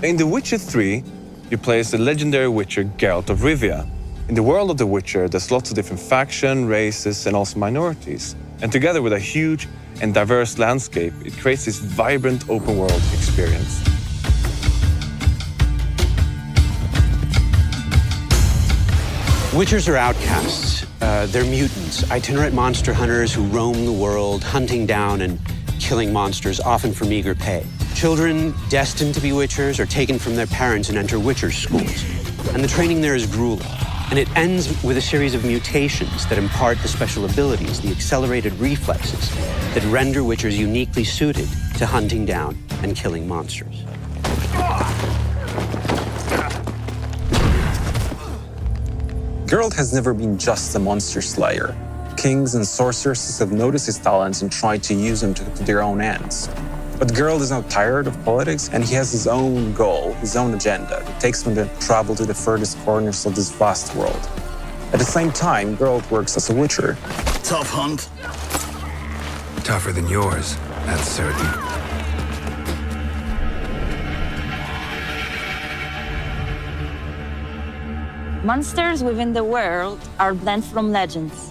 In The Witcher 3, you play as the legendary witcher Geralt of Rivia. In the world of The Witcher, there's lots of different factions, races, and also minorities. And together with a huge and diverse landscape, it creates this vibrant open-world experience. Witchers are outcasts. They're mutants, itinerant monster hunters who roam the world, hunting down and killing monsters, often for meager pay. Children destined to be witchers are taken from their parents and enter witchers' schools. And the training there is grueling. And it ends with a series of mutations that impart the special abilities, the accelerated reflexes that render witchers uniquely suited to hunting down and killing monsters. Geralt has never been just a monster slayer. Kings and sorceresses have noticed his talents and tried to use him to their own ends. But Geralt is now tired of politics, and he has his own goal, his own agenda, that takes him to travel to the furthest corners of this vast world. At the same time, Geralt works as a witcher. Tough hunt. Tougher than yours, that's certain. Monsters within the world are blend from legends: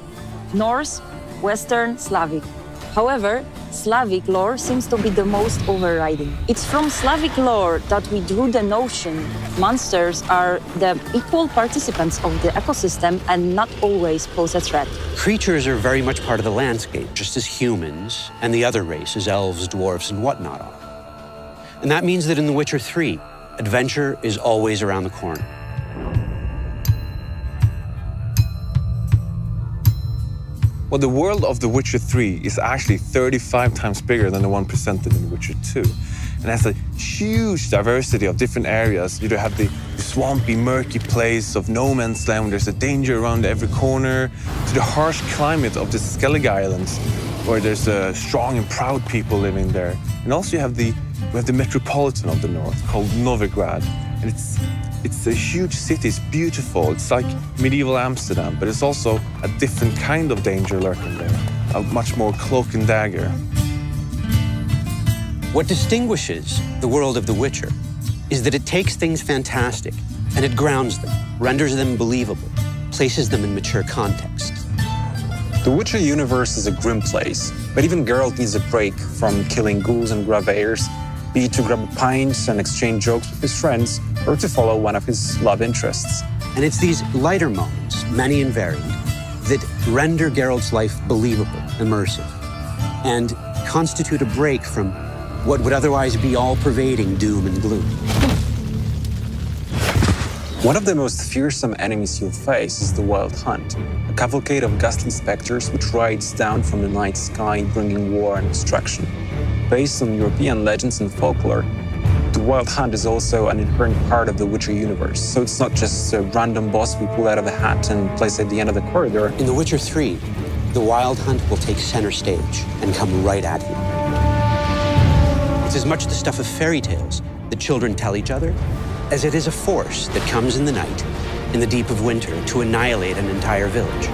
Norse, Western, Slavic. However, Slavic lore seems to be the most overriding. It's from Slavic lore that we drew the notion monsters are the equal participants of the ecosystem and not always pose a threat. Creatures are very much part of the landscape, just as humans and the other races, elves, dwarfs, and whatnot are. And that means that in The Witcher 3, adventure is always around the corner. Well, the world of The Witcher 3 is actually 35 times bigger than the one presented in The Witcher 2. And has a huge diversity of different areas. You have the swampy, murky place of no man's land, where there's a danger around every corner, to the harsh climate of the Skellige Islands, where there's strong and proud people living there. And also we have the metropolitan of the north, called Novigrad. And it's a huge city, it's beautiful. It's like medieval Amsterdam, but it's also a different kind of danger lurking there, a much more cloak and dagger. What distinguishes the world of The Witcher is that it takes things fantastic and it grounds them, renders them believable, places them in mature contexts. The Witcher universe is a grim place, but even Geralt needs a break from killing ghouls and graveyors, be it to grab a pint and exchange jokes with his friends, or to follow one of his love interests. And it's these lighter moments, many and varied, that render Geralt's life believable, immersive, and constitute a break from what would otherwise be all-pervading doom and gloom. One of the most fearsome enemies you'll face is the Wild Hunt, a cavalcade of ghastly specters which rides down from the night sky, bringing war and destruction. Based on European legends and folklore, the Wild Hunt is also an inherent part of the Witcher universe, so it's not just a random boss we pull out of a hat and place at the end of the corridor. In The Witcher 3, the Wild Hunt will take center stage and come right at you. It's as much the stuff of fairy tales that children tell each other as it is a force that comes in the night, in the deep of winter, to annihilate an entire village.